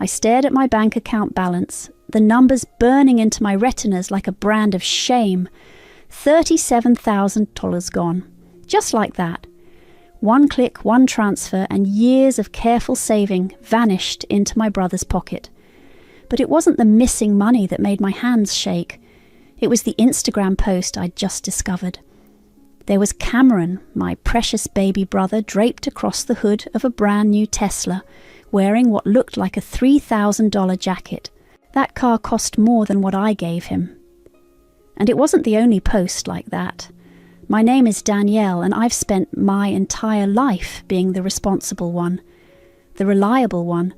stared at my bank account balance, the numbers burning into my retinas like a brand of shame. $37,000 gone. Just like that. One click, one transfer, and years of careful saving vanished into my brother's pocket. But it wasn't the missing money that made my hands shake. It was the Instagram post I'd just discovered. There was Cameron, my precious baby brother, draped across the hood of a brand new Tesla, wearing what looked like a $3,000 jacket. That car cost more than what I gave him. And it wasn't the only post like that. My name is Danielle, and I've spent my entire life being the responsible one, the reliable one,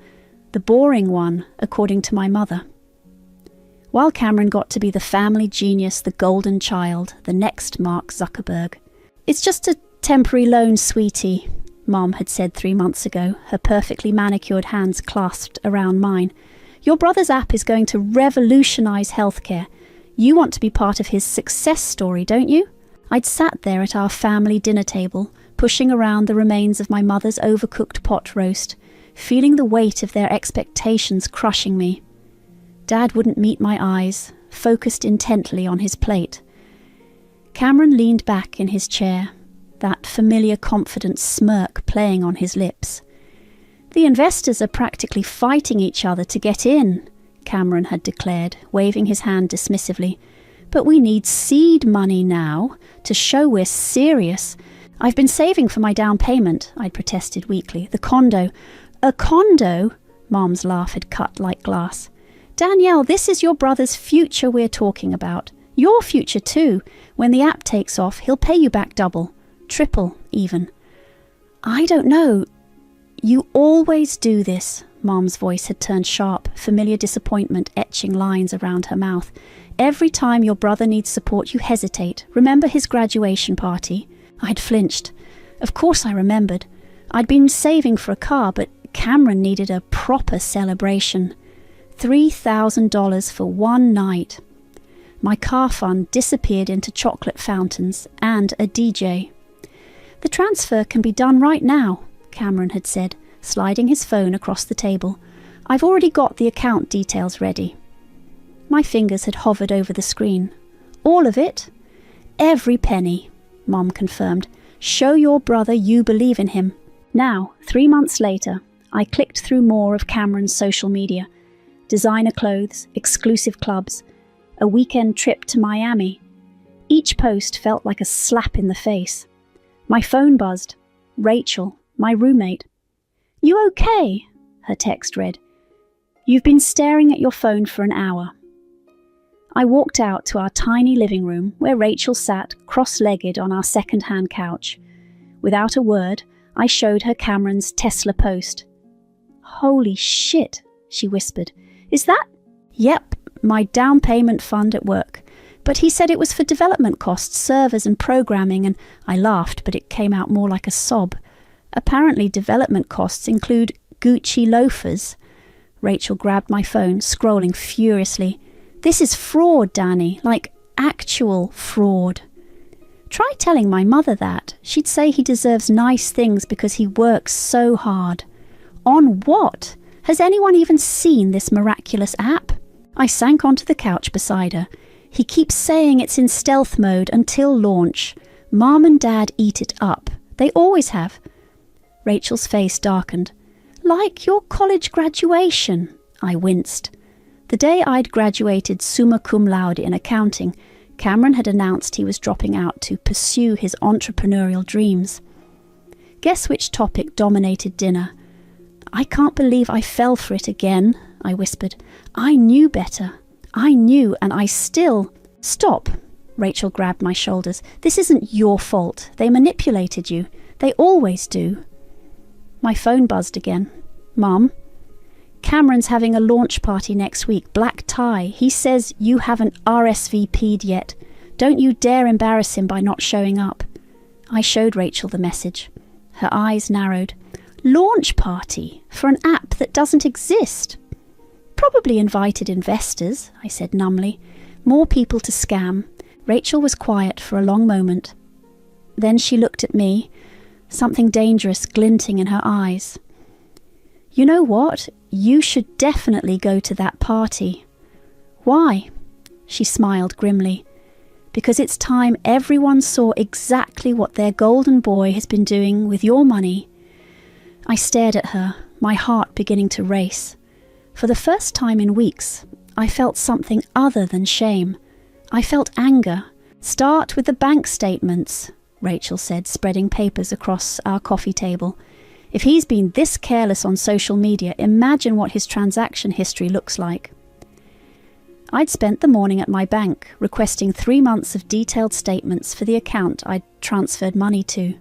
the boring one, according to my mother. While Cameron got to be the family genius, the golden child, the next Mark Zuckerberg. "It's just a temporary loan, sweetie," Mom had said 3 months ago, her perfectly manicured hands clasped around mine. "Your brother's app is going to revolutionize healthcare. You want to be part of his success story, don't you?" I'd sat there at our family dinner table, pushing around the remains of my mother's overcooked pot roast, feeling the weight of their expectations crushing me. Dad wouldn't meet my eyes, focused intently on his plate. Cameron leaned back in his chair, that familiar confident smirk playing on his lips. "The investors are practically fighting each other to get in," Cameron had declared, waving his hand dismissively. "But we need seed money now to show we're serious. I've been saving for my down payment," I'd protested weakly. "The condo." "A condo?" Mom's laugh had cut like glass. "Danielle, this is your brother's future we're talking about. Your future too. When the app takes off, he'll pay you back double, triple even." "I don't know. You always do this." Mom's voice had turned sharp, familiar disappointment etching lines around her mouth. "Every time your brother needs support, you hesitate. Remember his graduation party?" I'd flinched. Of course I remembered. I'd been saving for a car, but Cameron needed a proper celebration. $3,000 for one night. My car fund disappeared into chocolate fountains and a DJ. "The transfer can be done right now," Cameron had said, sliding his phone across the table. "I've already got the account details ready." My fingers had hovered over the screen. "All of it?" "Every penny," Mom confirmed. "Show your brother you believe in him." Now, 3 months later, I clicked through more of Cameron's social media. Designer clothes, exclusive clubs, a weekend trip to Miami. Each post felt like a slap in the face. My phone buzzed. Rachel, my roommate. "You okay?" her text read. "You've been staring at your phone for an hour." I walked out to our tiny living room where Rachel sat cross-legged on our second-hand couch. Without a word, I showed her Cameron's Tesla post. "Holy shit," she whispered. "Is that—" "Yep, my down payment fund at work. But he said it was for development costs, servers and programming," and I laughed, but it came out more like a sob. "Apparently development costs include Gucci loafers." Rachel grabbed my phone, scrolling furiously. "This is fraud, Danny, like actual fraud." Try telling my mother that. She'd say he deserves nice things because he works so hard. On what? Has anyone even seen this miraculous app? I sank onto the couch beside her. "He keeps saying it's in stealth mode until launch. Mom and Dad eat it up. They always have." Rachel's face darkened. "Like your college graduation," I winced. The day I'd graduated summa cum laude in accounting, Cameron had announced he was dropping out to pursue his entrepreneurial dreams. Guess which topic dominated dinner? "I can't believe I fell for it again," I whispered. "I knew better. I knew, and I still—" "Stop," Rachel grabbed my shoulders. "This isn't your fault. They manipulated you. They always do." My phone buzzed again. "Mum?" "Cameron's having a launch party next week, black tie. He says you haven't RSVP'd yet. Don't you dare embarrass him by not showing up." I showed Rachel the message. Her eyes narrowed. "Launch party? For an app that doesn't exist?" "Probably invited investors," I said numbly. "More people to scam." Rachel was quiet for a long moment. Then she looked at me, something dangerous glinting in her eyes. "You know what? You should definitely go to that party." "Why?" She smiled grimly. "Because it's time everyone saw exactly what their golden boy has been doing with your money." I stared at her, my heart beginning to race. For the first time in weeks, I felt something other than shame. I felt anger. "Start with the bank statements," Rachel said, spreading papers across our coffee table. "If he's been this careless on social media, imagine what his transaction history looks like." I'd spent the morning at my bank, requesting 3 months of detailed statements for the account I'd transferred money to.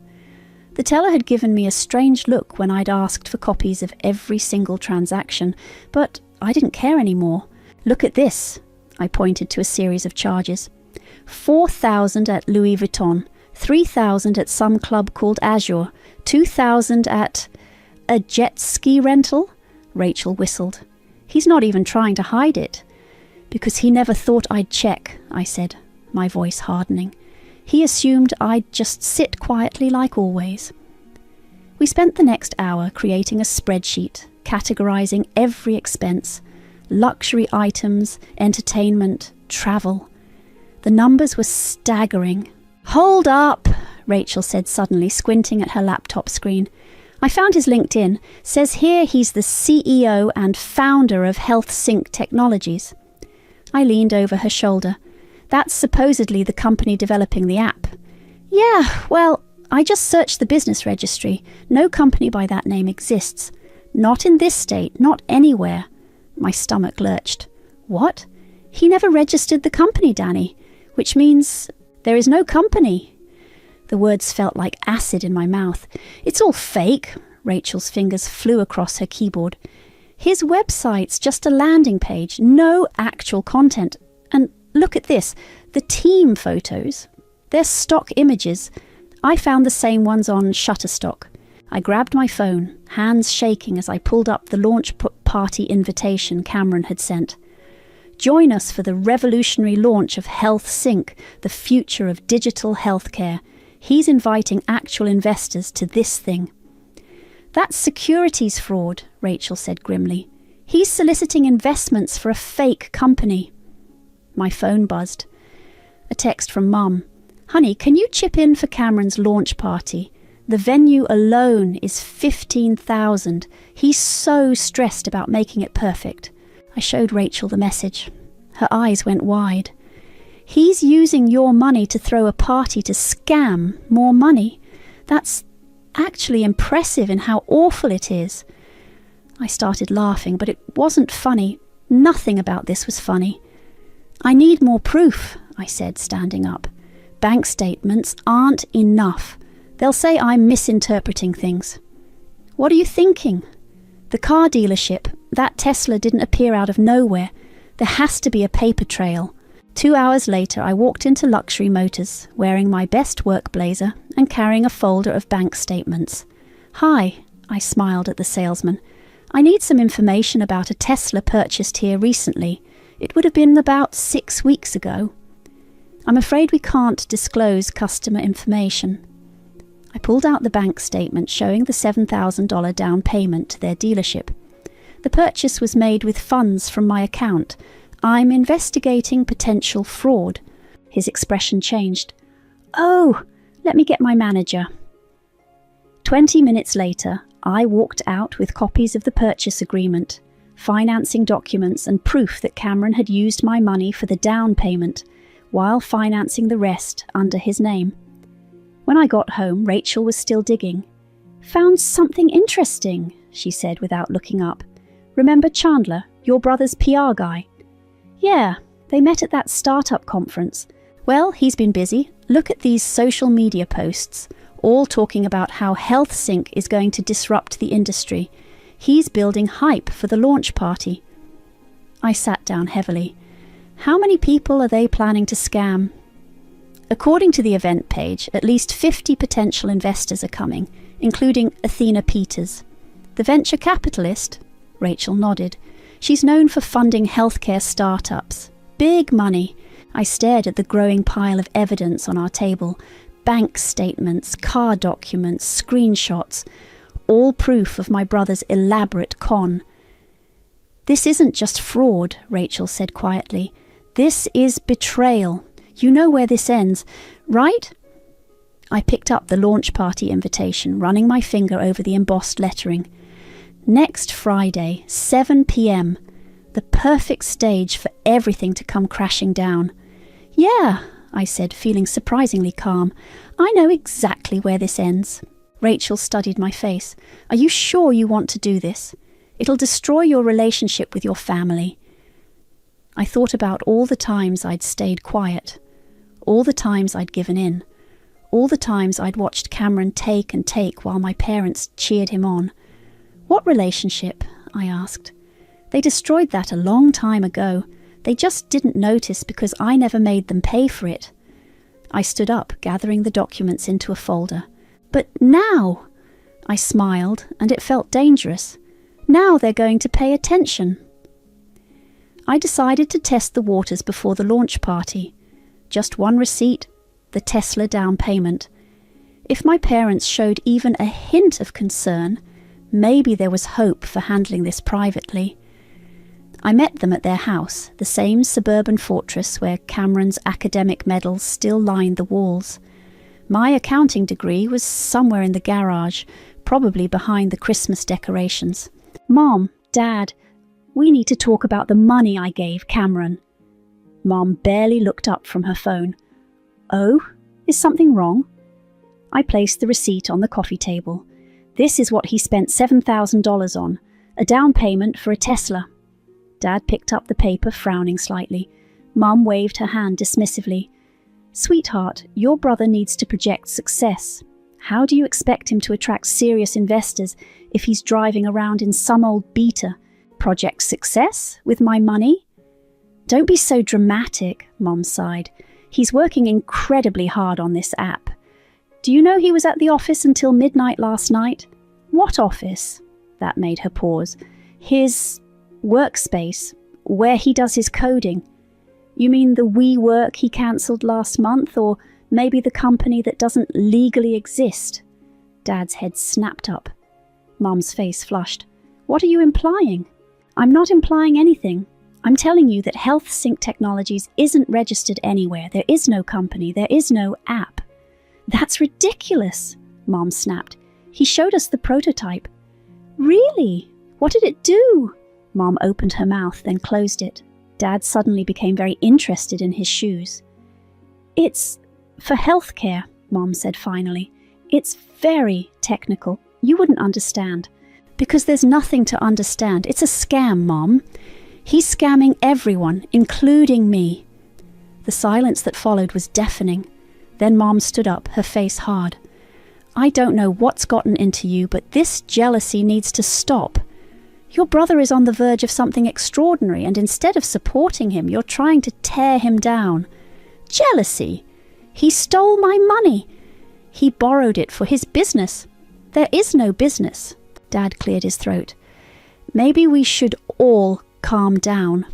The teller had given me a strange look when I'd asked for copies of every single transaction, but I didn't care anymore. "Look at this," I pointed to a series of charges. 4,000 at Louis Vuitton, 3,000 at some club called Azure, 2,000 at a jet ski rental? Rachel whistled. "He's not even trying to hide it." "Because he never thought I'd check," I said, my voice hardening. "He assumed I'd just sit quietly like always." We spent the next hour creating a spreadsheet, categorizing every expense: luxury items, entertainment, travel. The numbers were staggering. "Hold up," Rachel said suddenly, squinting at her laptop screen. "I found his LinkedIn. Says here he's the CEO and founder of HealthSync Technologies." I leaned over her shoulder. "That's supposedly the company developing the app." "Yeah, well, I just searched the business registry. No company by that name exists. Not in this state, not anywhere." My stomach lurched. "What? He never registered the company, Danny, which means there is no company." The words felt like acid in my mouth. "It's all fake." Rachel's fingers flew across her keyboard. "His website's just a landing page, no actual content. And look at this, the team photos. They're stock images. I found the same ones on Shutterstock." I grabbed my phone, hands shaking as I pulled up the launch party invitation Cameron had sent. "Join us for the revolutionary launch of HealthSync, the future of digital healthcare. He's inviting actual investors to this thing." "That's securities fraud," Rachel said grimly. "He's soliciting investments for a fake company." My phone buzzed. A text from Mum. "Honey, can you chip in for Cameron's launch party? The venue alone is $15,000. He's so stressed about making it perfect." I showed Rachel the message. Her eyes went wide. "He's using your money to throw a party to scam more money. That's actually impressive in how awful it is." I started laughing, but it wasn't funny. Nothing about this was funny. "I need more proof," I said, standing up. "Bank statements aren't enough. They'll say I'm misinterpreting things." "What are you thinking?" "The car dealership. That Tesla didn't appear out of nowhere. There has to be a paper trail." 2 hours later, I walked into Luxury Motors, wearing my best work blazer and carrying a folder of bank statements. "Hi," I smiled at the salesman. "I need some information about a Tesla purchased here recently. It would have been about 6 weeks ago." "I'm afraid we can't disclose customer information." I pulled out the bank statement showing the $7,000 down payment to their dealership. "The purchase was made with funds from my account. I'm investigating potential fraud." His expression changed. "Oh, let me get my manager." 20 minutes later, I walked out with copies of the purchase agreement, financing documents and proof that Cameron had used my money for the down payment, while financing the rest under his name. When I got home, Rachel was still digging. "Found something interesting," she said without looking up. "Remember Chandler, your brother's PR guy?" "Yeah, they met at that startup conference. Well, he's been busy. Look at these social media posts, all talking about how HealthSync is going to disrupt the industry. He's building hype for the launch party." I sat down heavily. How many people are they planning to scam? According to the event page, at least 50 potential investors are coming, including Athena Peters. "The venture capitalist?" Rachel nodded. "She's known for funding healthcare startups. Big money." I stared at the growing pile of evidence on our table. Bank statements, car documents, screenshots. all proof of my brother's elaborate con. "This isn't just fraud," Rachel said quietly. "This is betrayal. You know where this ends, right?" I picked up the launch party invitation, running my finger over the embossed lettering. Next Friday, 7 p.m. The perfect stage for everything to come crashing down. "Yeah," I said, feeling surprisingly calm. "I know exactly where this ends." Rachel studied my face. "Are you sure you want to do this? It'll destroy your relationship with your family." I thought about all the times I'd stayed quiet, all the times I'd given in, all the times I'd watched Cameron take and take while my parents cheered him on. "What relationship?" I asked. "They destroyed that a long time ago. They just didn't notice because I never made them pay for it." I stood up, gathering the documents into a folder. "But now," I smiled, and it felt dangerous. "Now they're going to pay attention." I decided to test the waters before the launch party. Just one receipt, the Tesla down payment. If my parents showed even a hint of concern, maybe there was hope for handling this privately. I met them at their house, the same suburban fortress where Cameron's academic medals still lined the walls. My accounting degree was somewhere in the garage, probably behind the Christmas decorations. "Mom, Dad, we need to talk about the money I gave Cameron." Mom barely looked up from her phone. "Oh, is something wrong?" I placed the receipt on the coffee table. "This is what he spent $7,000 on, a down payment for a Tesla." Dad picked up the paper, frowning slightly. Mum waved her hand dismissively. "Sweetheart, your brother needs to project success. How do you expect him to attract serious investors if he's driving around in some old Beta? Project success with my money?" "Don't be so dramatic," Mom sighed. "He's working incredibly hard on this app. Do you know he was at the office until midnight last night?" "What office?" That made her pause. "His workspace, where he does his coding." "You mean the WeWork he cancelled last month, or maybe the company that doesn't legally exist?" Dad's head snapped up. Mum's face flushed. "What are you implying?" "I'm not implying anything. I'm telling you that Health Sync Technologies isn't registered anywhere. There is no company. There is no app." "That's ridiculous," Mom snapped. "He showed us the prototype." "Really? What did it do?" Mom opened her mouth, then closed it. Dad suddenly became very interested in his shoes. "It's for healthcare," Mom said finally. "It's very technical. You wouldn't understand." "Because there's nothing to understand. It's a scam, Mom. He's scamming everyone, including me." The silence that followed was deafening. Then Mom stood up, her face hard. "I don't know what's gotten into you, but this jealousy needs to stop. Your brother is on the verge of something extraordinary, and instead of supporting him, you're trying to tear him down." "Jealousy? He stole my money. He borrowed it for his business. There is no business." Dad cleared his throat. "Maybe we should all calm down."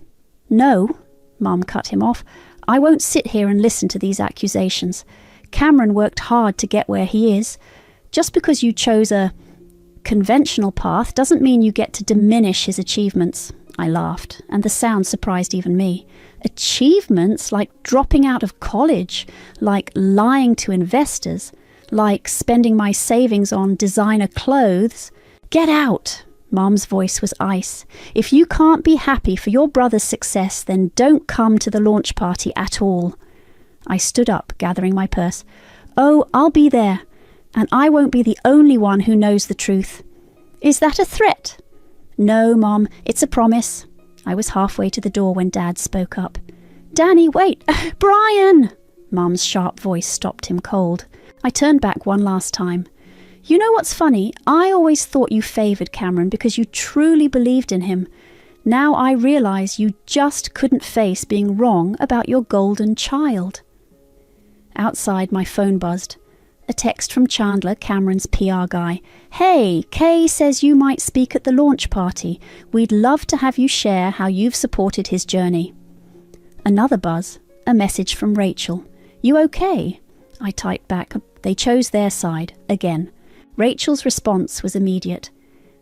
"No," Mom cut him off. "I won't sit here and listen to these accusations. Cameron worked hard to get where he is. Just because you chose a conventional path doesn't mean you get to diminish his achievements." I laughed, and the sound surprised even me. "Achievements? Like dropping out of college? Like lying to investors? Like spending my savings on designer clothes? Get out!" Mom's voice was ice. "If you can't be happy for your brother's success, then don't come to the launch party at all." I stood up, gathering my purse. "Oh, I'll be there. And I won't be the only one who knows the truth." "Is that a threat?" "No, Mom, it's a promise." I was halfway to the door when Dad spoke up. "Danny, wait! Brian!" Mom's sharp voice stopped him cold. I turned back one last time. "You know what's funny? I always thought you favoured Cameron because you truly believed in him. Now I realise you just couldn't face being wrong about your golden child." Outside, my phone buzzed. A text from Chandler, Cameron's PR guy. "Hey, Kay says you might speak at the launch party. We'd love to have you share how you've supported his journey." Another buzz. A message from Rachel. "You okay?" I typed back. They chose their side, again. Rachel's response was immediate.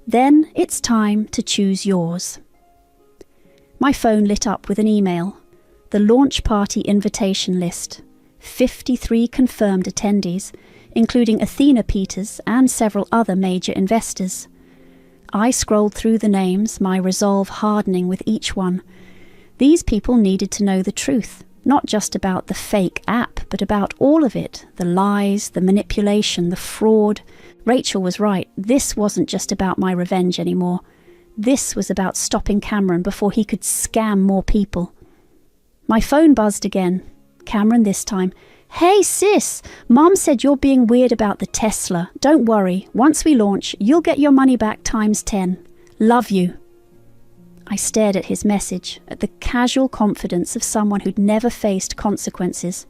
Then it's time to choose yours. My phone lit up with an email. The launch party invitation list. 53 confirmed attendees, including Athena Peters and several other major investors. I scrolled through the names, my resolve hardening with each one. These people needed to know the truth, not just about the fake app, but about all of it, the lies, the manipulation, the fraud. Rachel was right. This wasn't just about my revenge anymore. This was about stopping Cameron before he could scam more people. My phone buzzed again. Cameron this time. "Hey sis, Mom said you're being weird about the Tesla. Don't worry, once we launch, you'll get your money back times 10. Love you." I stared at his message, at the casual confidence of someone who'd never faced consequences.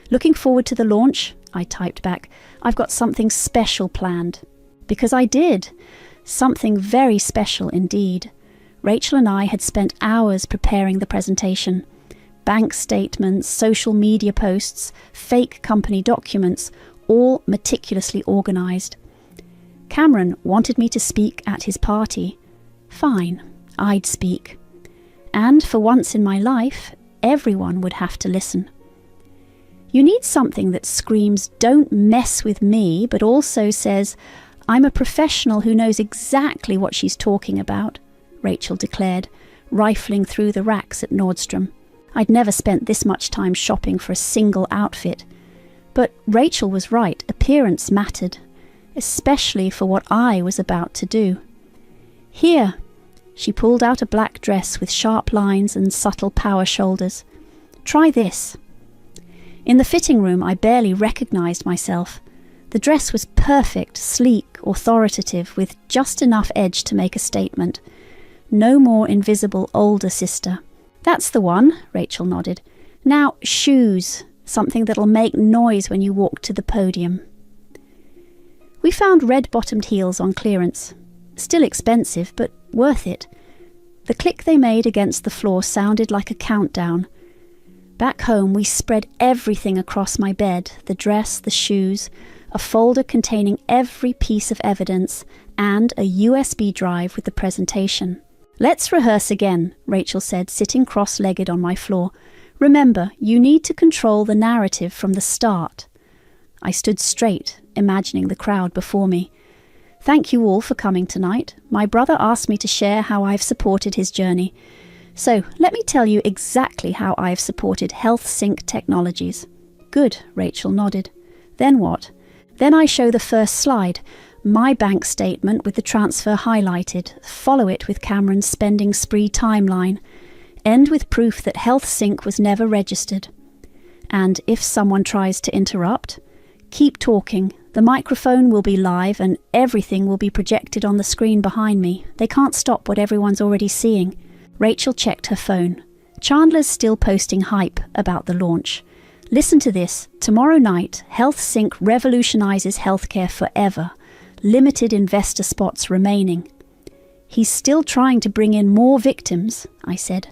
"Looking forward to the launch," I typed back. "I've got something special planned." Because I did. Something very special indeed. Rachel and I had spent hours preparing the presentation. Bank statements, social media posts, fake company documents, all meticulously organised. Cameron wanted me to speak at his party. Fine, I'd speak. And for once in my life, everyone would have to listen. You need something that screams, "Don't mess with me," but also says, "I'm a professional who knows exactly what she's talking about," Rachel declared, rifling through the racks at Nordstrom. I'd never spent this much time shopping for a single outfit. But Rachel was right, appearance mattered, especially for what I was about to do. "Here," she pulled out a black dress with sharp lines and subtle power shoulders. "Try this." In the fitting room, I barely recognized myself. The dress was perfect, sleek, authoritative, with just enough edge to make a statement. No more invisible older sister. "That's the one," Rachel nodded. "Now, shoes, something that'll make noise when you walk to the podium." We found red-bottomed heels on clearance. Still expensive, but worth it. The click they made against the floor sounded like a countdown. Back home, we spread everything across my bed, the dress, the shoes, a folder containing every piece of evidence, and a USB drive with the presentation. "Let's rehearse again," Rachel said, sitting cross-legged on my floor. "Remember, you need to control the narrative from the start." I stood straight, imagining the crowd before me. "Thank you all for coming tonight. My brother asked me to share how I've supported his journey. So, let me tell you exactly how I've supported HealthSync Technologies." "Good," Rachel nodded. "Then what?" "Then I show the first slide, my bank statement with the transfer highlighted, follow it with Cameron's spending spree timeline, end with proof that HealthSync was never registered. And if someone tries to interrupt, keep talking. The microphone will be live and everything will be projected on the screen behind me. They can't stop what everyone's already seeing." Rachel checked her phone. "Chandler's still posting hype about the launch. Listen to this. Tomorrow night, HealthSync revolutionizes healthcare forever. Limited investor spots remaining." "He's still trying to bring in more victims," I said,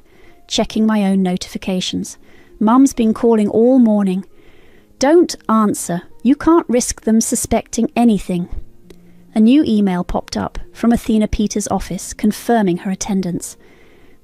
checking my own notifications. "Mum's been calling all morning." "Don't answer. You can't risk them suspecting anything." A new email popped up from Athena Peters' office confirming her attendance.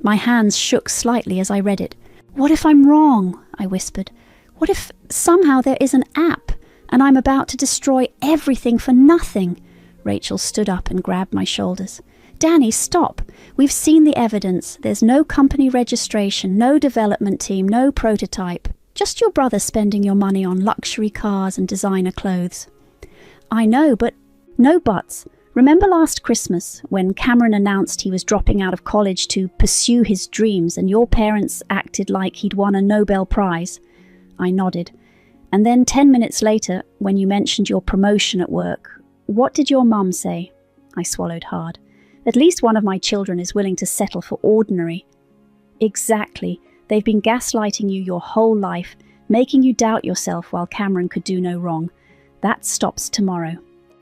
My hands shook slightly as I read it. "What if I'm wrong?" I whispered. "What if somehow there is an app and I'm about to destroy everything for nothing?" Rachel stood up and grabbed my shoulders. "Danny, stop. We've seen the evidence. There's no company registration, no development team, no prototype. Just your brother spending your money on luxury cars and designer clothes." "I know, but..." "No buts. Remember last Christmas when Cameron announced he was dropping out of college to pursue his dreams and your parents acted like he'd won a Nobel Prize?" I nodded. "And then 10 minutes later, when you mentioned your promotion at work, what did your mum say?" I swallowed hard. "At least one of my children is willing to settle for ordinary." "Exactly. They've been gaslighting you your whole life, making you doubt yourself while Cameron could do no wrong. That stops tomorrow."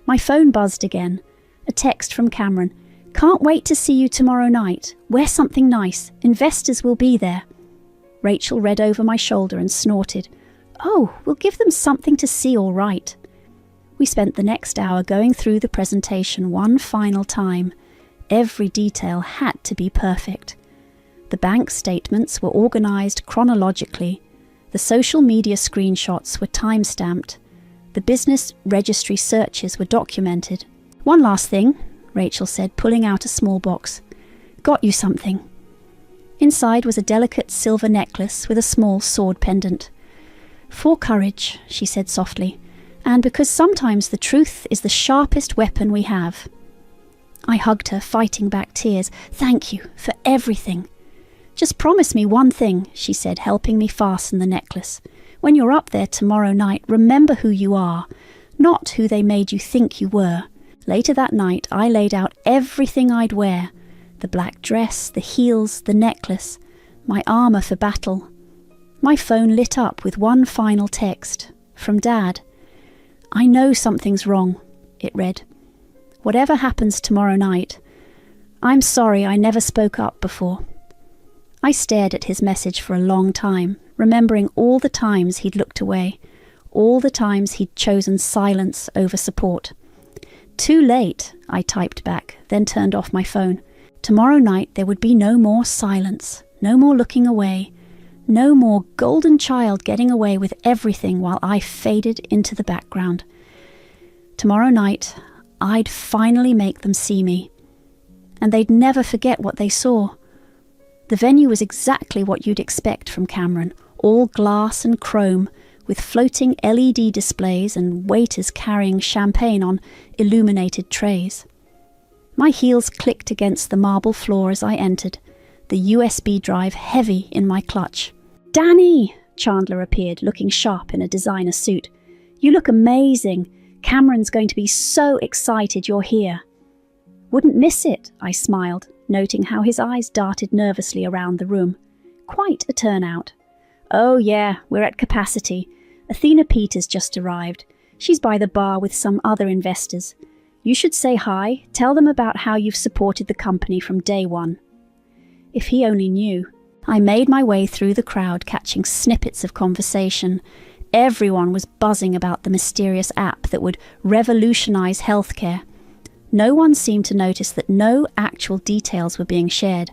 My phone buzzed again. A text from Cameron. "Can't wait to see you tomorrow night. Wear something nice. Investors will be there." Rachel read over my shoulder and snorted. "Oh, we'll give them something to see, all right." We spent the next hour going through the presentation one final time. Every detail had to be perfect. The bank statements were organised chronologically. The social media screenshots were time-stamped. The business registry searches were documented. "One last thing," Rachel said, pulling out a small box. "Got you something." Inside was a delicate silver necklace with a small sword pendant. "For courage," she said softly, "and because sometimes the truth is the sharpest weapon we have." I hugged her, fighting back tears. "Thank you for everything." "Just promise me one thing," she said, helping me fasten the necklace. "When you're up there tomorrow night, remember who you are, not who they made you think you were." Later that night, I laid out everything I'd wear. The black dress, the heels, the necklace, my armour for battle. My phone lit up with one final text, from Dad. "I know something's wrong," it read. "Whatever happens tomorrow night, I'm sorry I never spoke up before." I stared at his message for a long time, remembering all the times he'd looked away, all the times he'd chosen silence over support. "Too late," I typed back, then turned off my phone. Tomorrow night there would be no more silence, no more looking away, no more golden child getting away with everything while I faded into the background. Tomorrow night, I'd finally make them see me. And they'd never forget what they saw. The venue was exactly what you'd expect from Cameron, all glass and chrome, with floating LED displays and waiters carrying champagne on illuminated trays. My heels clicked against the marble floor as I entered, the USB drive heavy in my clutch. "Danny!" Chandler appeared, looking sharp in a designer suit. "You look amazing. Cameron's going to be so excited you're here." "Wouldn't miss it," I smiled, noting how his eyes darted nervously around the room. "Quite a turnout." "Oh yeah, we're at capacity. Athena Peters just arrived. She's by the bar with some other investors. You should say hi, tell them about how you've supported the company from day one." If he only knew. I made my way through the crowd, catching snippets of conversation. Everyone was buzzing about the mysterious app that would revolutionize healthcare. No one seemed to notice that no actual details were being shared.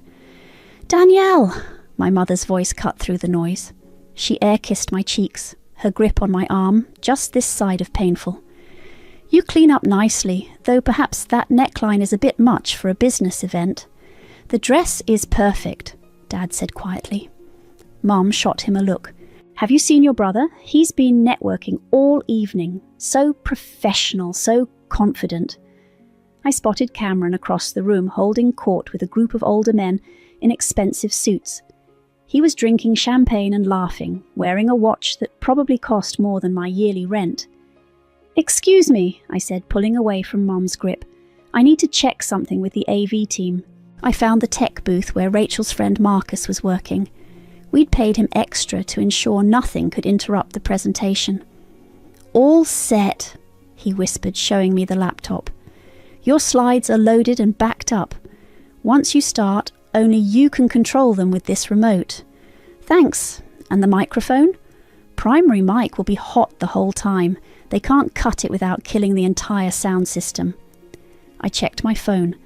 "Danielle!" My mother's voice cut through the noise. She air-kissed my cheeks, her grip on my arm, just this side of painful. "You clean up nicely, though perhaps that neckline is a bit much for a business event." "The dress is perfect," Dad said quietly. Mom shot him a look. "Have you seen your brother? He's been networking all evening. So professional, so confident." I spotted Cameron across the room, holding court with a group of older men in expensive suits. He was drinking champagne and laughing, wearing a watch that probably cost more than my yearly rent. "Excuse me," I said, pulling away from Mom's grip. "I need to check something with the AV team." I found the tech booth where Rachel's friend Marcus was working. We'd paid him extra to ensure nothing could interrupt the presentation. "All set," he whispered, showing me the laptop. "Your slides are loaded and backed up. Once you start, only you can control them with this remote." "Thanks. And the microphone?" "Primary mic will be hot the whole time. They can't cut it without killing the entire sound system." I checked my phone.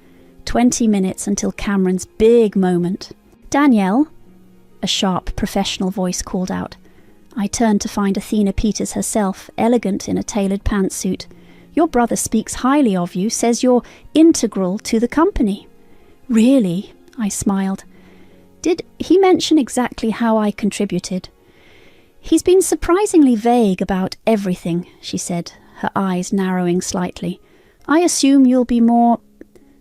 20 minutes until Cameron's big moment. "Danielle?" A sharp, professional voice called out. I turned to find Athena Peters herself, elegant in a tailored pantsuit. "Your brother speaks highly of you, says you're integral to the company." "Really?" I smiled. "Did he mention exactly how I contributed?" "He's been surprisingly vague about everything," she said, her eyes narrowing slightly. "I assume you'll be more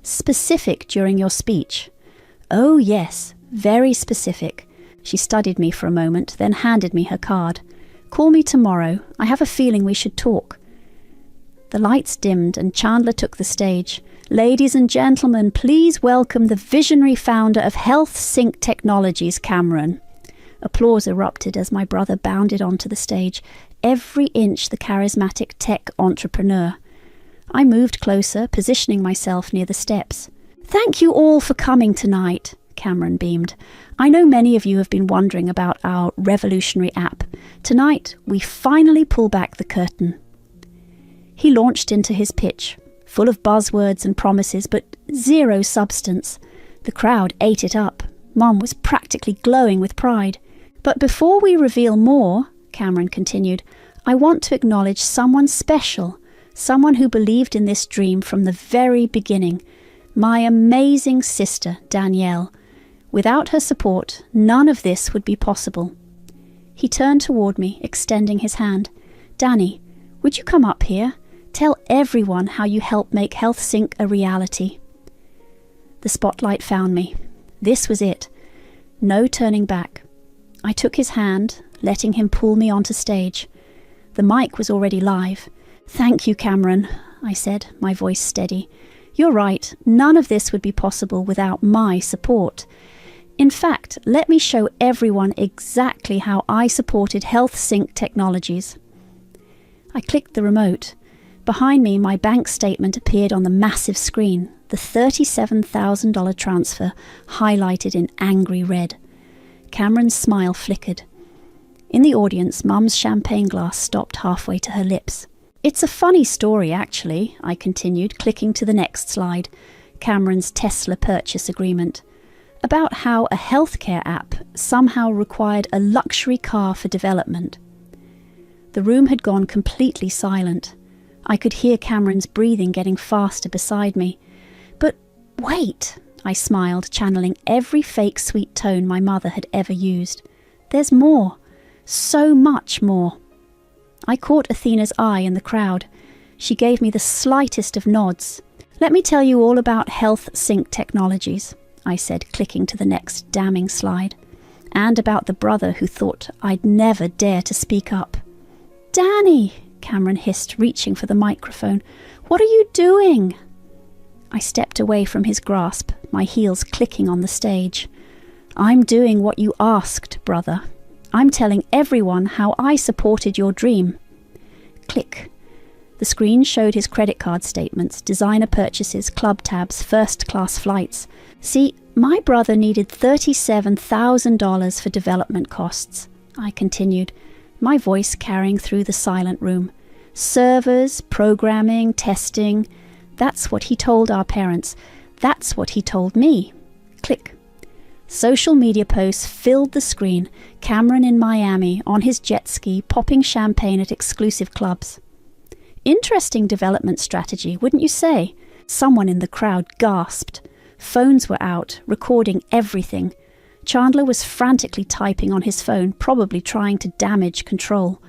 specific during your speech." "Oh yes, very specific." She studied me for a moment, then handed me her card. "Call me tomorrow. I have a feeling we should talk." The lights dimmed and Chandler took the stage. "Ladies and gentlemen, please welcome the visionary founder of Health Sync Technologies, Cameron." Applause erupted as my brother bounded onto the stage, every inch the charismatic tech entrepreneur. I moved closer, positioning myself near the steps. "Thank you all for coming tonight," Cameron beamed. "I know many of you have been wondering about our revolutionary app. Tonight, we finally pull back the curtain." He launched into his pitch, full of buzzwords and promises, but zero substance. The crowd ate it up. Mom was practically glowing with pride. But before we reveal more, Cameron continued, I want to acknowledge someone special, someone who believed in this dream from the very beginning, my amazing sister, Danielle. Without her support, none of this would be possible. He turned toward me, extending his hand. Danny, would you come up here? Tell everyone how you helped make HealthSync a reality. The spotlight found me. This was it. No turning back. I took his hand, letting him pull me onto stage. The mic was already live. Thank you, Cameron, I said, my voice steady. You're right, none of this would be possible without my support. In fact, let me show everyone exactly how I supported HealthSync Technologies. I clicked the remote. Behind me, my bank statement appeared on the massive screen, the $37,000 transfer highlighted in angry red. Cameron's smile flickered. In the audience, Mum's champagne glass stopped halfway to her lips. It's a funny story, actually, I continued, clicking to the next slide, Cameron's Tesla purchase agreement, about how a healthcare app somehow required a luxury car for development. The room had gone completely silent. I could hear Cameron's breathing getting faster beside me. But wait, I smiled, channeling every fake sweet tone my mother had ever used. There's more. So much more. I caught Athena's eye in the crowd. She gave me the slightest of nods. Let me tell you all about HealthSync Technologies, I said, clicking to the next damning slide, and about the brother who thought I'd never dare to speak up. Danny, Cameron hissed, reaching for the microphone. What are you doing? I stepped away from his grasp, my heels clicking on the stage. I'm doing what you asked, brother. I'm telling everyone how I supported your dream. Click. The screen showed his credit card statements, designer purchases, club tabs, first-class flights. See, my brother needed $37,000 for development costs, I continued, my voice carrying through the silent room. Servers, programming, testing. That's what he told our parents. That's what he told me. Click. Social media posts filled the screen, Cameron in Miami, on his jet ski, popping champagne at exclusive clubs. Interesting development strategy, wouldn't you say? Someone in the crowd gasped. Phones were out, recording everything. Chandler was frantically typing on his phone, probably trying to damage control.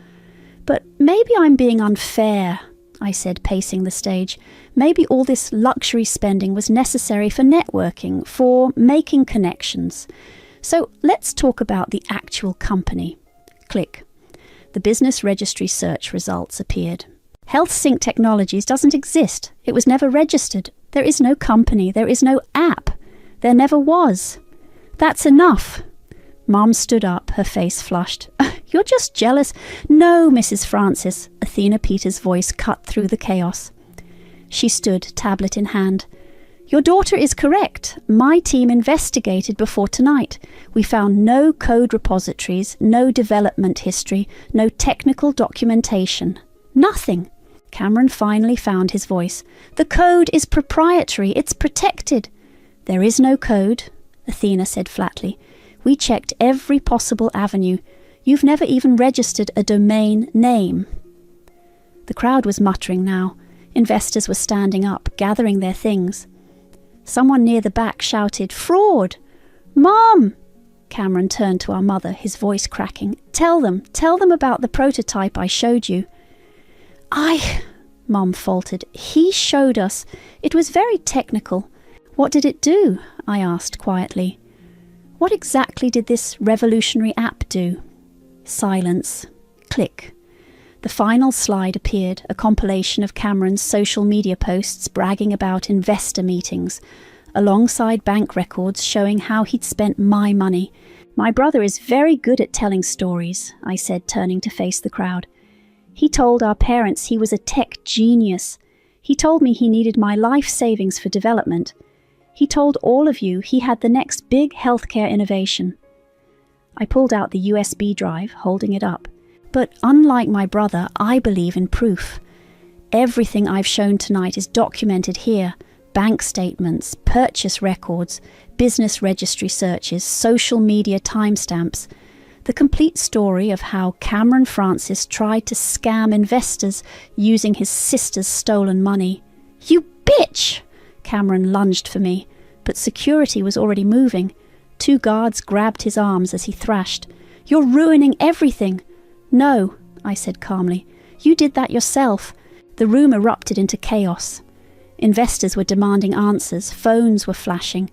But maybe I'm being unfair, I said, pacing the stage. Maybe all this luxury spending was necessary for networking, for making connections. So let's talk about the actual company. Click. The business registry search results appeared. HealthSync Technologies doesn't exist. It was never registered. There is no company. There is no app. There never was. That's enough. Mom stood up, her face flushed. You're just jealous. No, Mrs. Francis, Athena Peters' voice cut through the chaos. She stood, tablet in hand. Your daughter is correct. My team investigated before tonight. We found no code repositories, no development history, no technical documentation. Nothing. Cameron finally found his voice. The code is proprietary. It's protected. There is no code, Athena said flatly. We checked every possible avenue. You've never even registered a domain name. The crowd was muttering now. Investors were standing up, gathering their things. Someone near the back shouted, Fraud! Mom! Cameron turned to our mother, his voice cracking. Tell them about the prototype I showed you. Mom faltered. He showed us. It was very technical. What did it do? I asked quietly. What exactly did this revolutionary app do? Silence. Click. The final slide appeared, a compilation of Cameron's social media posts bragging about investor meetings, alongside bank records showing how he'd spent my money. My brother is very good at telling stories, I said, turning to face the crowd. He told our parents he was a tech genius. He told me he needed my life savings for development. He told all of you he had the next big healthcare innovation. I pulled out the USB drive, holding it up. But unlike my brother, I believe in proof. Everything I've shown tonight is documented here. Bank statements, purchase records, business registry searches, social media timestamps. The complete story of how Cameron Francis tried to scam investors using his sister's stolen money. You bitch! Cameron lunged for me, but security was already moving. 2 guards grabbed his arms as he thrashed. You're ruining everything. No, I said calmly. You did that yourself. The room erupted into chaos. Investors were demanding answers. Phones were flashing.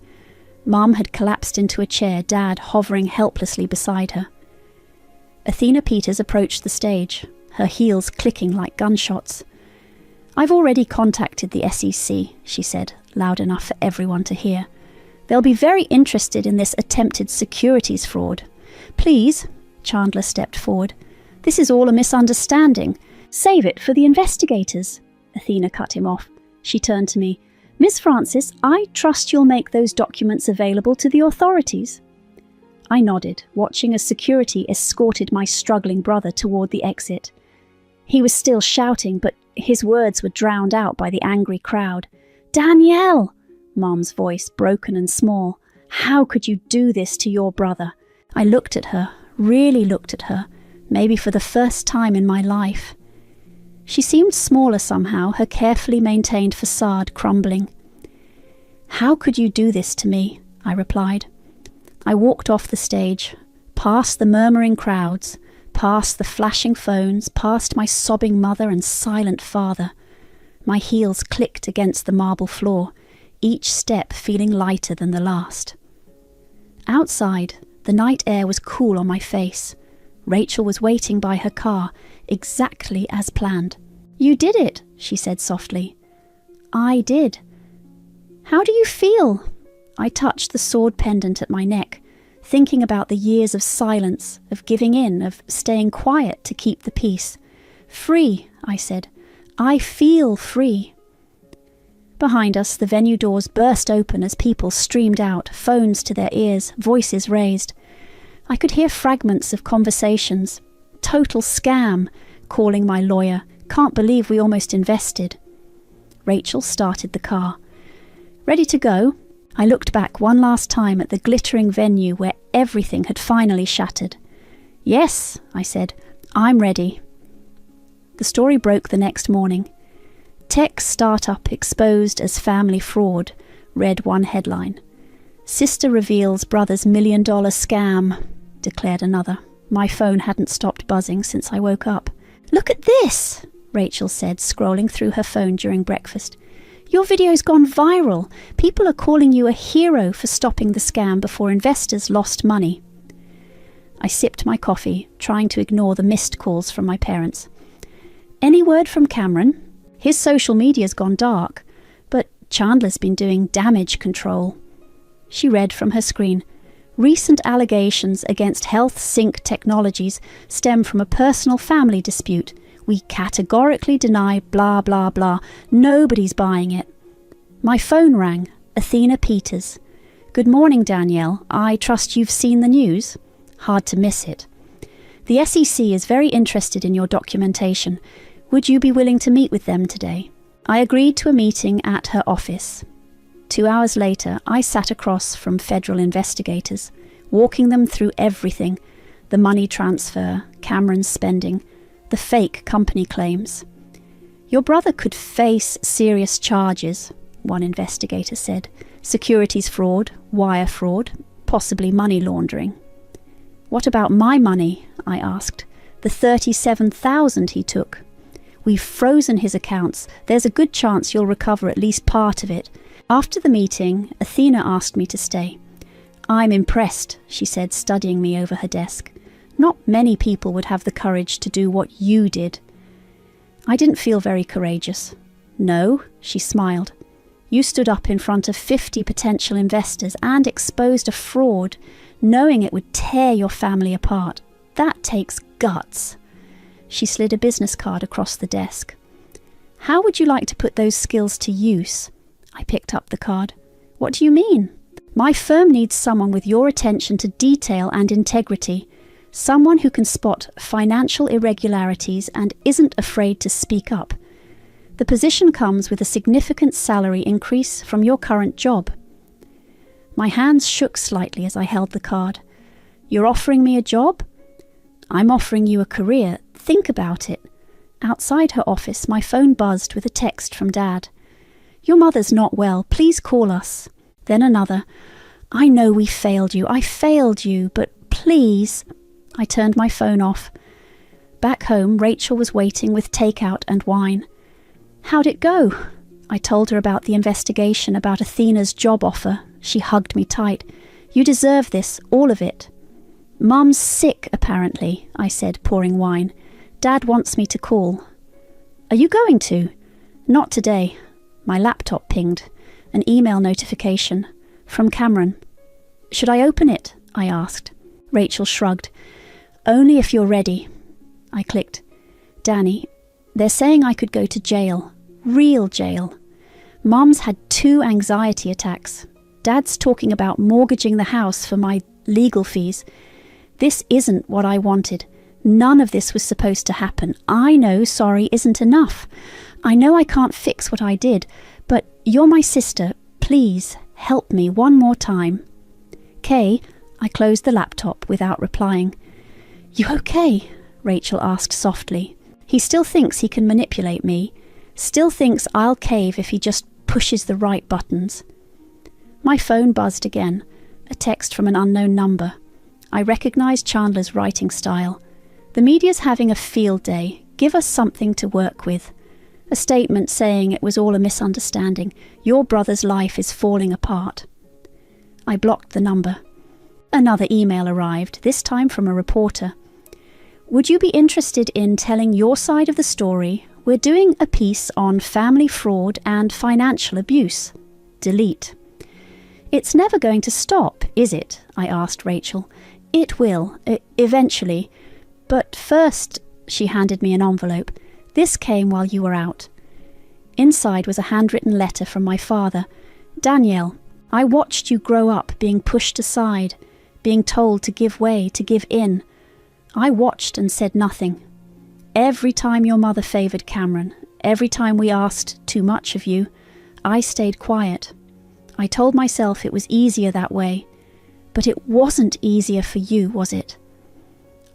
Mum had collapsed into a chair, Dad hovering helplessly beside her. Athena Peters approached the stage, her heels clicking like gunshots. I've already contacted the SEC, she said, loud enough for everyone to hear. They'll be very interested in this attempted securities fraud. Please, Chandler stepped forward. This is all a misunderstanding. Save it for the investigators. Athena cut him off. She turned to me. Miss Francis, I trust you'll make those documents available to the authorities. I nodded, watching as security escorted my struggling brother toward the exit. He was still shouting, but his words were drowned out by the angry crowd. Danielle! Mom's voice, broken and small. How could you do this to your brother? I looked at her, really looked at her, maybe for the first time in my life. She seemed smaller somehow, her carefully maintained facade crumbling. How could you do this to me? I replied. I walked off the stage, past the murmuring crowds, past the flashing phones, past my sobbing mother and silent father. My heels clicked against the marble floor, each step feeling lighter than the last. Outside, the night air was cool on my face. Rachel was waiting by her car, exactly as planned. You did it, she said softly. I did. How do you feel? I touched the sword pendant at my neck, thinking about the years of silence, of giving in, of staying quiet to keep the peace. Free, I said. I feel free. Behind us, the venue doors burst open as people streamed out, phones to their ears, voices raised. I could hear fragments of conversations. Total scam, calling my lawyer. Can't believe we almost invested. Rachel started the car. Ready to go? I looked back one last time at the glittering venue where everything had finally shattered. Yes, I said, I'm ready. The story broke the next morning. Tech startup exposed as family fraud, read one headline. Sister reveals brother's $1 million scam, declared another. My phone hadn't stopped buzzing since I woke up. Look at this, Rachel said, scrolling through her phone during breakfast. Your video's gone viral. People are calling you a hero for stopping the scam before investors lost money. I sipped my coffee, trying to ignore the missed calls from my parents. Any word from Cameron? His social media's gone dark, but Chandler's been doing damage control. She read from her screen. Recent allegations against Health Sync Technologies stem from a personal family dispute. We categorically deny blah blah blah. Nobody's buying it. My phone rang. Athena Peters. Good morning, Danielle. I trust you've seen the news. Hard to miss it. The SEC is very interested in your documentation. Would you be willing to meet with them today? I agreed to a meeting at her office. 2 hours later, I sat across from federal investigators, walking them through everything: the money transfer, Cameron's spending, the fake company claims. Your brother could face serious charges, one investigator said. Securities fraud, wire fraud, possibly money laundering. What about my money? I asked. The $37,000 he took. We've frozen his accounts. There's a good chance you'll recover at least part of it. After the meeting, Athena asked me to stay. I'm impressed, she said, studying me over her desk. Not many people would have the courage to do what you did. I didn't feel very courageous. No, she smiled. You stood up in front of 50 potential investors and exposed a fraud, knowing it would tear your family apart. That takes guts. She slid a business card across the desk. How would you like to put those skills to use? I picked up the card. What do you mean? My firm needs someone with your attention to detail and integrity. Someone who can spot financial irregularities and isn't afraid to speak up. The position comes with a significant salary increase from your current job. My hands shook slightly as I held the card. You're offering me a job? I'm offering you a career. Think about it. Outside her office, my phone buzzed with a text from Dad. Your mother's not well. Please call us. Then another. I know we failed you. I failed you, but please. I turned my phone off. Back home, Rachel was waiting with takeout and wine. How'd it go? I told her about the investigation, about Athena's job offer. She hugged me tight. You deserve this, all of it. Mum's sick, apparently, I said, pouring wine. Dad wants me to call. Are you going to? Not today. My laptop pinged. An email notification. From Cameron. Should I open it? I asked. Rachel shrugged. Only if you're ready. I clicked. Danny, they're saying I could go to jail. Real jail. Mum's had 2 anxiety attacks. Dad's talking about mortgaging the house for my legal fees. This isn't what I wanted. None of this was supposed to happen. I know sorry isn't enough. I know I can't fix what I did, but you're my sister. Please help me one more time. Kay, I closed the laptop without replying. You okay? Rachel asked softly. He still thinks he can manipulate me. Still thinks I'll cave if he just pushes the right buttons. My phone buzzed again. A text from an unknown number. I recognized Chandler's writing style. The media's having a field day. Give us something to work with. A statement saying it was all a misunderstanding. Your brother's life is falling apart. I blocked the number. Another email arrived, this time from a reporter. Would you be interested in telling your side of the story? We're doing a piece on family fraud and financial abuse. Delete. It's never going to stop, is it? I asked Rachel. It will, eventually. But first, she handed me an envelope. This came while you were out. Inside was a handwritten letter from my father. Danielle, I watched you grow up being pushed aside, being told to give way, to give in. I watched and said nothing. Every time your mother favoured Cameron, every time we asked too much of you, I stayed quiet. I told myself it was easier that way, but it wasn't easier for you, was it?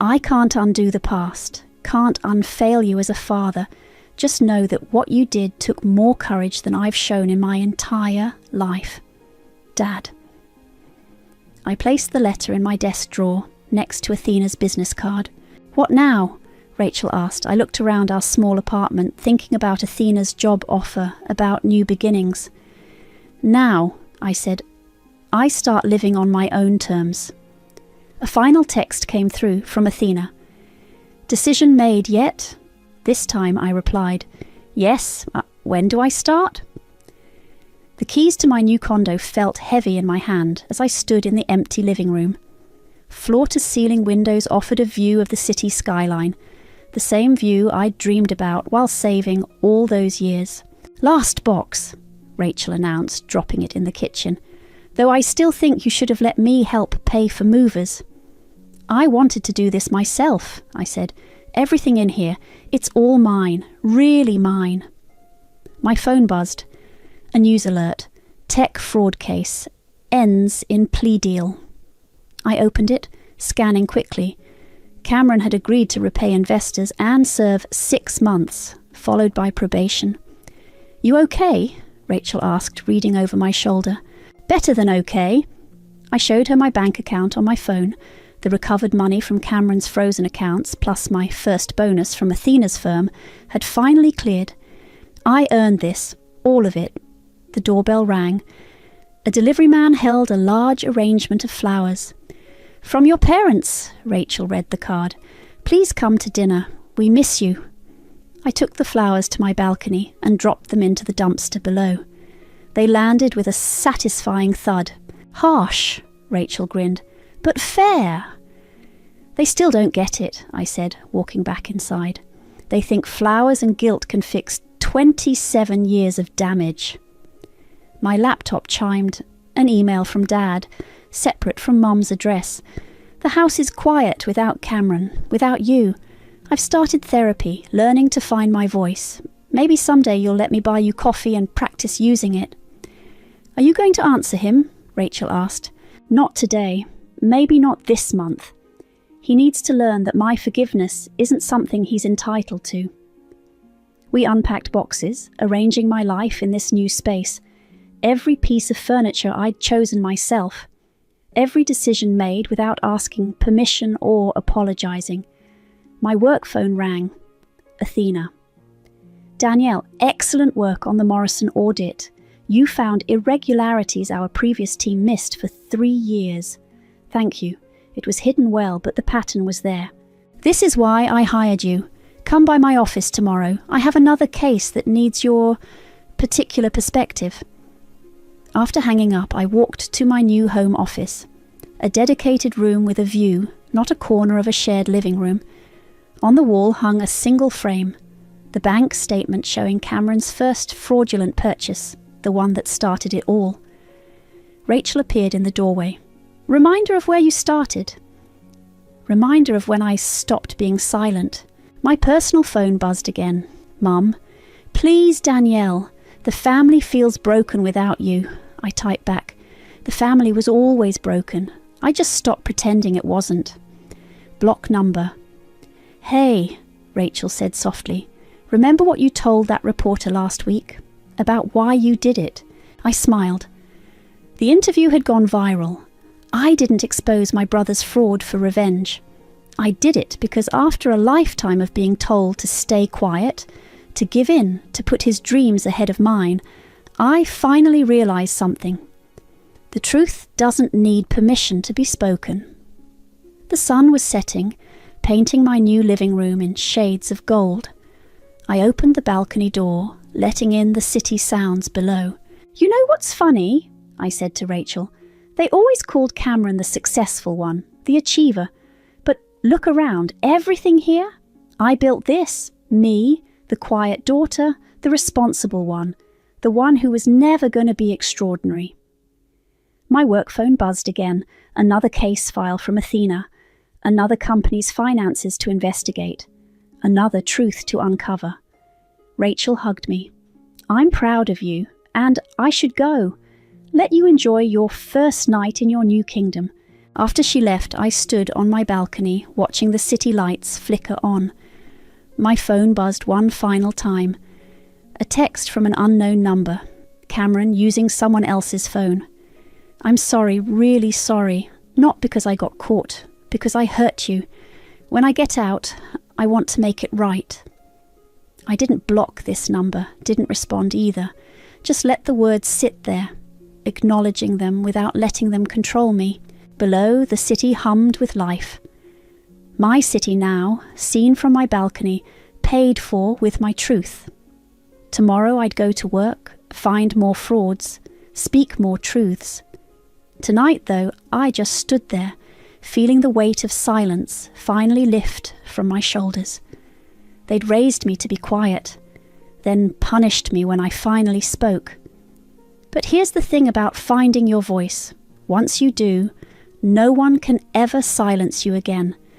I can't undo the past, can't unfail you as a father. Just know that what you did took more courage than I've shown in my entire life. Dad. I placed the letter in my desk drawer, next to Athena's business card. What now? Rachel asked. I looked around our small apartment, thinking about Athena's job offer, about new beginnings. Now, I said, I start living on my own terms. A final text came through from Athena. Decision made yet? This time I replied, yes, when do I start? The keys to my new condo felt heavy in my hand as I stood in the empty living room. Floor-to-ceiling windows offered a view of the city skyline, the same view I'd dreamed about while saving all those years. Last box, Rachel announced, dropping it in the kitchen, though I still think you should have let me help pay for movers. I wanted to do this myself, I said. Everything in here, it's all mine, really mine. My phone buzzed. A news alert. Tech fraud case. Ends in plea deal. I opened it, scanning quickly. Cameron had agreed to repay investors and serve 6 months, followed by probation. You okay? Rachel asked, reading over my shoulder. Better than okay. I showed her my bank account on my phone. The recovered money from Cameron's frozen accounts, plus my first bonus from Athena's firm, had finally cleared. I earned this, all of it. The doorbell rang. A delivery man held a large arrangement of flowers. From your parents, Rachel read the card. Please come to dinner. We miss you. I took the flowers to my balcony and dropped them into the dumpster below. They landed with a satisfying thud. Harsh, Rachel grinned, but fair. They still don't get it, I said, walking back inside. They think flowers and guilt can fix 27 years of damage. My laptop chimed. An email from Dad, separate from Mum's address. The house is quiet without Cameron, without you. I've started therapy, learning to find my voice. Maybe someday you'll let me buy you coffee and practice using it." "Are you going to answer him?" Rachel asked. "Not today. Maybe not this month. He needs to learn that my forgiveness isn't something he's entitled to." We unpacked boxes, arranging my life in this new space. Every piece of furniture I'd chosen myself. Every decision made without asking permission or apologizing. My work phone rang. Athena. "Danielle, excellent work on the Morrison audit. You found irregularities our previous team missed for 3 years. Thank you. It was hidden well, but the pattern was there. This is why I hired you. Come by my office tomorrow. I have another case that needs your particular perspective." After hanging up, I walked to my new home office. A dedicated room with a view, not a corner of a shared living room. On the wall hung a single frame, the bank statement showing Cameron's first fraudulent purchase, the one that started it all. Rachel appeared in the doorway. "Reminder of where you started." Reminder of when I stopped being silent. My personal phone buzzed again. "Mum, please, Danielle, the family feels broken without you." I typed back. "The family was always broken. I just stopped pretending it wasn't." Block number. "Hey," Rachel said softly, "remember what you told that reporter last week? About why you did it?" I smiled. The interview had gone viral. I didn't expose my brother's fraud for revenge. I did it because after a lifetime of being told to stay quiet, to give in, to put his dreams ahead of mine, I finally realized something. The truth doesn't need permission to be spoken. The sun was setting, painting my new living room in shades of gold. I opened the balcony door, letting in the city sounds below. "You know what's funny?" I said to Rachel. "They always called Cameron the successful one, the achiever. But look around, everything here? I built this, me, the quiet daughter, the responsible one, the one who was never going to be extraordinary." My work phone buzzed again, another case file from Athena, another company's finances to investigate, another truth to uncover. Rachel hugged me. "I'm proud of you, and I should go. Let you enjoy your first night in your new kingdom." After she left, I stood on my balcony, watching the city lights flicker on. My phone buzzed one final time. A text from an unknown number. Cameron using someone else's phone. "I'm sorry, really sorry. Not because I got caught, because I hurt you. When I get out, I want to make it right." I didn't block this number, didn't respond either. Just let the words sit there, acknowledging them without letting them control me. Below, the city hummed with life. My city now, seen from my balcony, paid for with my truth. Tomorrow I'd go to work, find more frauds, speak more truths. Tonight, though, I just stood there, feeling the weight of silence finally lift from my shoulders. They'd raised me to be quiet, then punished me when I finally spoke. But here's the thing about finding your voice. Once you do, no one can ever silence you again.